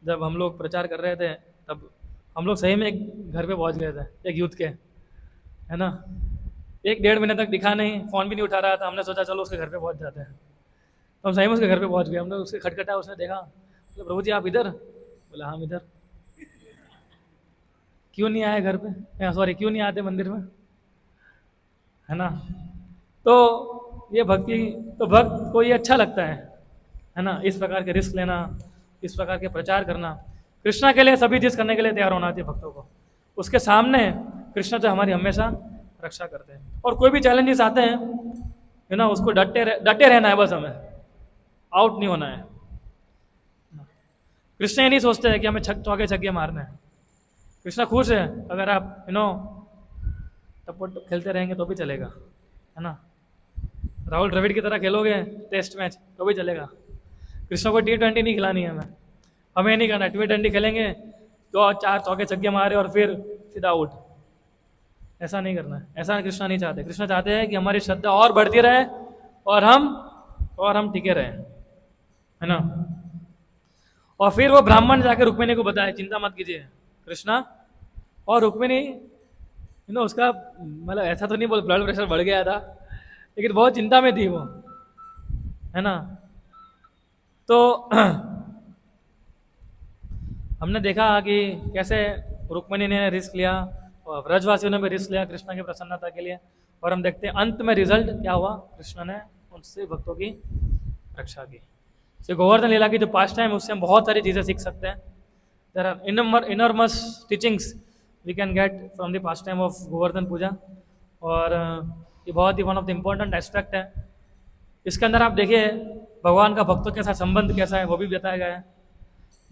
जब हम लोग प्रचार कर रहे थे, तब हम लोग सही में एक घर पे पहुंच गए थे, एक यूथ के, है ना। 1-1.5 महीने तक दिखा नहीं, फ़ोन भी नहीं उठा रहा था, हमने सोचा चलो उसके घर पे पहुंच जाते हैं। तो हम सही में उसके घर पे पहुंच गए, हमने उसके खटखटा, उसने देखा, बोले प्रभु जी आप इधर, बोला हाँ इधर, क्यों नहीं आए घर पे, सॉरी क्यों नहीं आते मंदिर में, है ना। तो ये भक्ति, तो भक्त को ये अच्छा लगता है ना, इस प्रकार के रिस्क लेना, इस प्रकार के प्रचार करना। कृष्णा के लिए सभी चीज़ करने के लिए तैयार होना चाहिए भक्तों को, उसके सामने कृष्ण तो हमारी हमेशा रक्षा करते हैं। और कोई भी चैलेंजेस आते हैं, है ना, उसको डटे रहना है, बस हमें आउट नहीं होना है। कृष्ण ये नहीं सोचते हैं कि हमें चौके छक्के मारने हैं। कृष्णा खुश है अगर आप टपट खेलते रहेंगे तो भी चलेगा, है ना। राहुल द्रविड़ की तरह खेलोगे टेस्ट मैच तो भी चलेगा। कृष्ण को T20 नहीं खिलानी है हमें नहीं करना। T20 खेलेंगे तो 4 चौके छक्के मारे और फिर सीधा आउट, ऐसा नहीं करना है। ऐसा कृष्णा नहीं चाहते। कृष्णा चाहते हैं कि हमारी श्रद्धा और बढ़ती रहे और हम टिके रहे, है ना। और फिर वो ब्राह्मण जाकर रुक्मिणी को बताया, चिंता मत कीजिए कृष्णा। और रुक्मिणी उसका मतलब ऐसा तो नहीं बोल ब्लड प्रेशर बढ़ गया था, लेकिन बहुत चिंता में थी वो, है ना। तो हमने देखा कि कैसे रुक्मिणी ने रिस्क लिया और ब्रजवासियों ने भी रिस्क लिया कृष्ण की प्रसन्नता के लिए। और हम देखते हैं अंत में रिजल्ट क्या हुआ, कृष्ण ने उनसे भक्तों की रक्षा की। श्री गोवर्धन लीला की जो पास्ट टाइम, उससे हम बहुत सारी चीज़ें सीख सकते हैं। There are enormous teachings we can get from the past time of Govardhan Puja. और ये बहुत ही one of the important aspect है। इसके अंदर आप देखिए भगवान का भक्तों के साथ संबंध कैसा है, वो भी बताया गया है।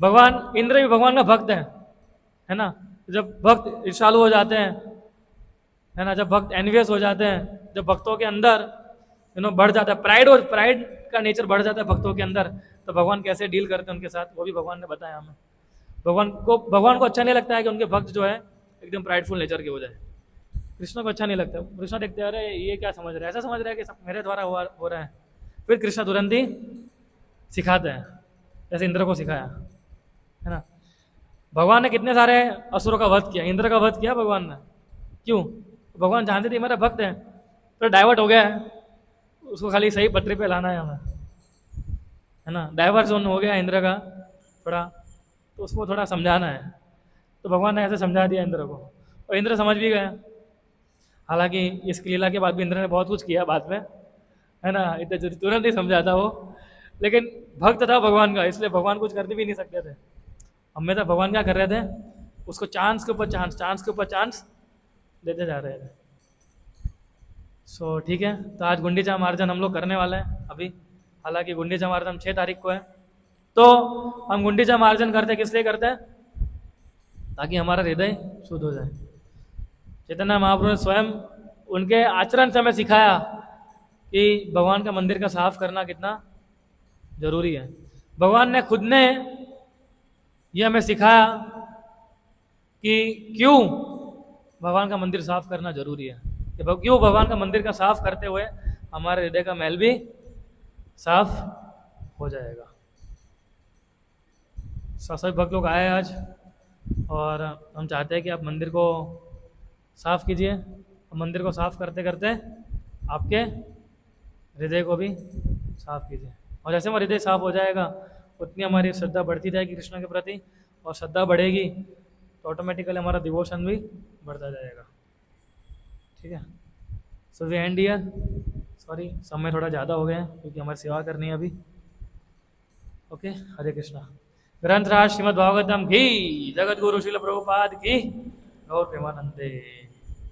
भगवान इंद्र भी भगवान का भक्त है ना। जब भक्त ईर्ष्यालु हो जाते हैं, है ना, जब भक्त एनवियस हो जाते हैं, जब भक्तों के अंदर बढ़ जाता है प्राइड का नेचर बढ़ जाता है भक्तों के अंदर, तो भगवान कैसे डील करते हैं उनके साथ, वो भी भगवान ने बताया हमें। भगवान को अच्छा नहीं लगता है कि उनके भक्त जो है एकदम प्राइडफुल नेचर के हो जाए। कृष्ण को अच्छा नहीं लगता। कृष्ण देखते हैं अरे ये क्या समझ रहा है, ऐसा समझ रहा है कि सब मेरे द्वारा हो रहा है। फिर कृष्ण तुरंत ही सिखाते हैं, जैसे इंद्र को सिखाया, है ना। भगवान ने कितने सारे असुरों का वध किया, इंद्र का वध किया भगवान ने, क्यों? भगवान जानते थे मेरा भक्त है, तो डाइवर्ट हो गया है, उसको खाली सही पटरी पे लाना है हमें, है ना। डाइवर्जन हो गया इंद्र का थोड़ा, तो उसको थोड़ा समझाना है। तो भगवान ने ऐसे समझा दिया इंद्र को, और इंद्र समझ भी गया। हालांकि इस लीला के बाद भी इंद्र ने बहुत कुछ किया बाद में, है ना, इतने तुरंत ही समझा था वो, लेकिन भक्त था भगवान का, इसलिए भगवान कुछ कर भी नहीं सकते थे। हमेशा भगवान क्या कर रहे थे, उसको चांस के ऊपर चांस देते जा रहे थे। सो ठीक है, तो आज गुंडीचा मार्जन हम लोग करने वाले हैं अभी। हालांकि गुंडीचा मार्जन 6 तारीख को है, तो हम गुंडीचा मार्जन करते किस लिए करते हैं, ताकि हमारा हृदय शुद्ध हो जाए। चैतन्य महाप्रभु ने स्वयं उनके आचरण से हमें सिखाया कि भगवान का मंदिर का साफ करना कितना जरूरी है। भगवान ने खुद ने ये हमें सिखाया कि क्यों भगवान का मंदिर साफ करना जरूरी है, कि क्यों भगवान का मंदिर का साफ करते हुए हमारे हृदय का मैल भी साफ हो जाएगा। सभी भक्त लोग आए आज, और हम चाहते हैं कि आप मंदिर को साफ कीजिए। मंदिर को साफ करते करते आपके हृदय को भी साफ कीजिए, और जैसे हमारा हृदय साफ हो जाएगा उतनी हमारी श्रद्धा बढ़ती जाएगी कृष्ण के प्रति, और श्रद्धा बढ़ेगी तो ऑटोमेटिकली हमारा डिवोशन भी बढ़ता जाएगा। ठीक है, so we end here. Sorry समय थोड़ा ज़्यादा हो गया क्योंकि हमारी सेवा करनी है अभी। ओके, हरे कृष्णा। ग्रंथराज श्रीमद् भागवतम की, जगत गुरु श्रील प्रभुपाद की, गौर प्रेमानंदे।